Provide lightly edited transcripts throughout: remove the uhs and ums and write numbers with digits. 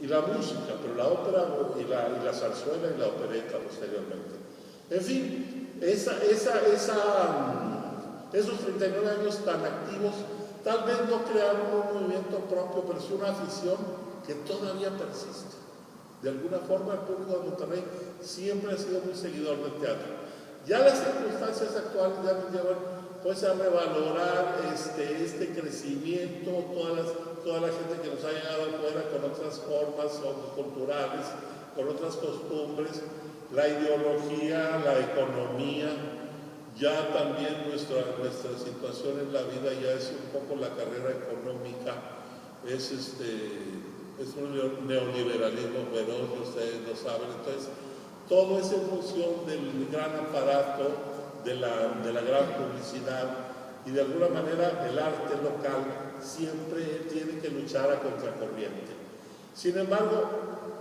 y la música, pero la ópera y la zarzuela y la opereta posteriormente. En fin, esos 39 años tan activos, tal vez no crearon un movimiento propio, pero sí una afición que todavía persiste. De alguna forma el público de Monterrey siempre ha sido muy seguidor del teatro. Ya las circunstancias actuales ya nos llevan pues a revalorar este crecimiento, toda la gente que nos ha llegado afuera con otras formas culturales, con otras costumbres, la ideología, la economía, ya también nuestra situación en la vida ya es un poco la carrera económica, es un neoliberalismo feroz, ustedes lo saben. Entonces todo es en función del gran aparato, de la gran publicidad, y de alguna manera el arte local siempre tiene que luchar a contracorriente. Sin embargo,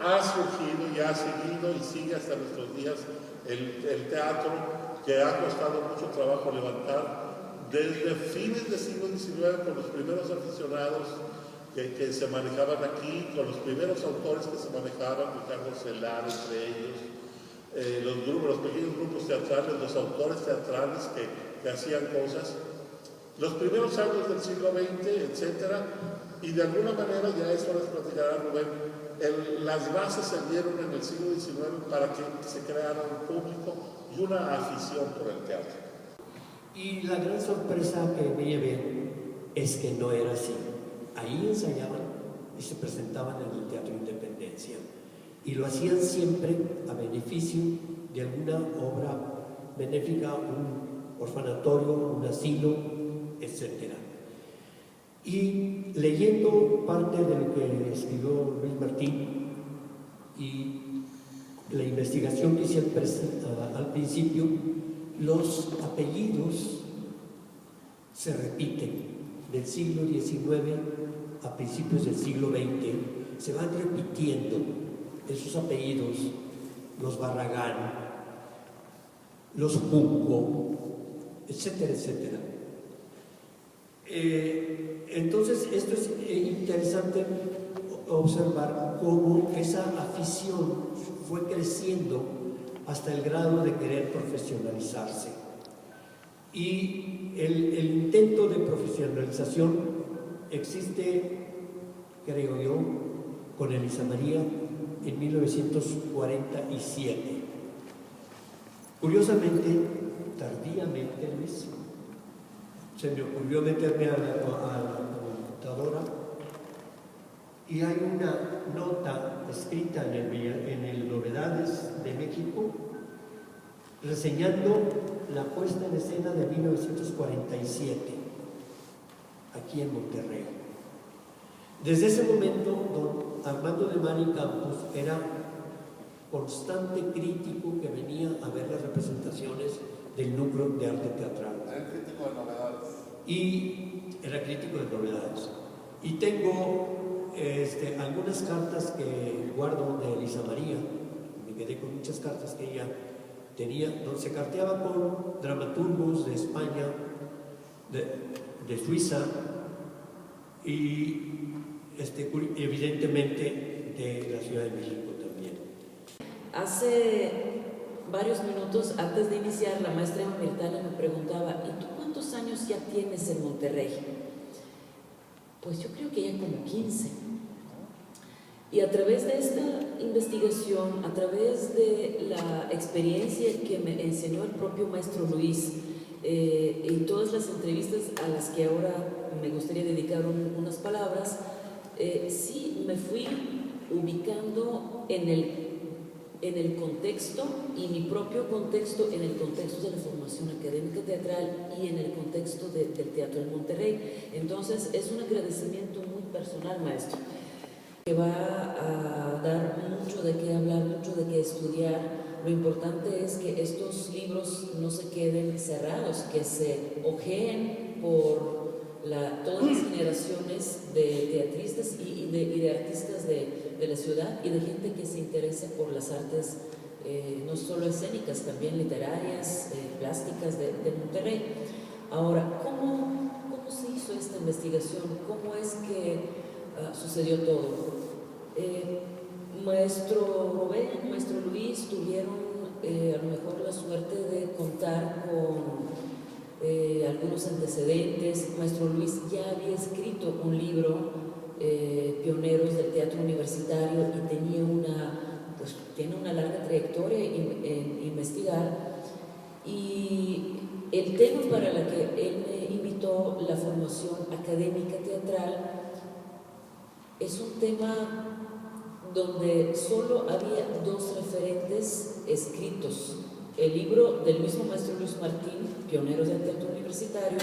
ha surgido y ha seguido y sigue hasta nuestros días el teatro, que ha costado mucho trabajo levantar desde fines del siglo XIX, con los primeros aficionados que se manejaban aquí, con los primeros autores que se manejaban, Ricardo Celar entre ellos, los pequeños grupos teatrales, los autores teatrales que hacían cosas, los primeros años del siglo XX, etc. Y de alguna manera, ya eso les platicará Rubén, las bases se dieron en el siglo XIX para que se creara un público y una afición por el teatro. Y la gran sorpresa que me llevé es que no era así. Ahí ensayaban y se presentaban en el Teatro Independencia. Y lo hacían siempre a beneficio de alguna obra benéfica, un orfanatorio, un asilo, etc. Y leyendo parte de lo que escribió Luis Martín y la investigación que hice al principio, los apellidos se repiten del siglo XIX a principios del siglo XX, se van repitiendo esos apellidos, los Barragán, los Junco, etcétera, etcétera. Entonces, esto es interesante observar cómo esa afición fue creciendo hasta el grado de querer profesionalizarse. Y el intento de profesionalización existe, creo yo, con Elisa María en 1947. Curiosamente, tardíamente, Luis, se me ocurrió meterme a la computadora y hay una nota escrita en el Novedades de México reseñando la puesta en escena de 1947 aquí en Monterrey. Desde ese momento, don Armando de Mari Campos era constante crítico que venía a ver las representaciones del núcleo de arte teatral. Era crítico de novedades. Y era crítico de novedades. Y tengo algunas cartas que guardo de Elisa María. Me quedé con muchas cartas que ella tenía, donde se carteaba con dramaturgos de España, de Suiza y evidentemente de la Ciudad de México también. Hace varios minutos, antes de iniciar, la maestra Mirtala me preguntaba: ¿y tú cuántos años ya tienes en Monterrey? Pues yo creo que ya como 15. Y a través de esta investigación, a través de la experiencia que me enseñó el propio maestro Luis, y todas las entrevistas a las que ahora me gustaría dedicar unas palabras, sí me fui ubicando en el contexto, y mi propio contexto, en el contexto de la formación académica teatral y en el contexto del teatro en Monterrey. Entonces es un agradecimiento muy personal, maestro, que va a dar mucho de qué hablar, mucho de qué estudiar. Lo importante es que estos libros no se queden cerrados, que se ojeen por todas las generaciones de teatristas y de artistas de la ciudad, y de gente que se interese por las artes, no solo escénicas, también literarias, plásticas de Monterrey. Ahora, ¿cómo se hizo esta investigación? ¿Cómo es que sucedió todo? Maestro Rubén, maestro Luis tuvieron a lo mejor la suerte de contar con algunos antecedentes. Maestro Luis ya había escrito un libro, Pioneros del Teatro Universitario, y tiene una larga trayectoria en investigar. Y el tema para el que él me invitó, la formación académica teatral, es un tema donde solo había dos referentes escritos: el libro del mismo maestro Luis Martín, Pioneros del Teatro Universitario,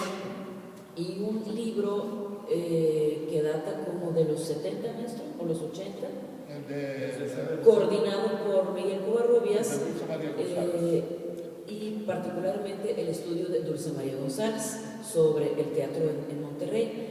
y un libro que data como de los 70, maestro, o los 80, coordinado por Miguel Covarrubias, y particularmente el estudio de Dulce María González sobre el teatro en Monterrey.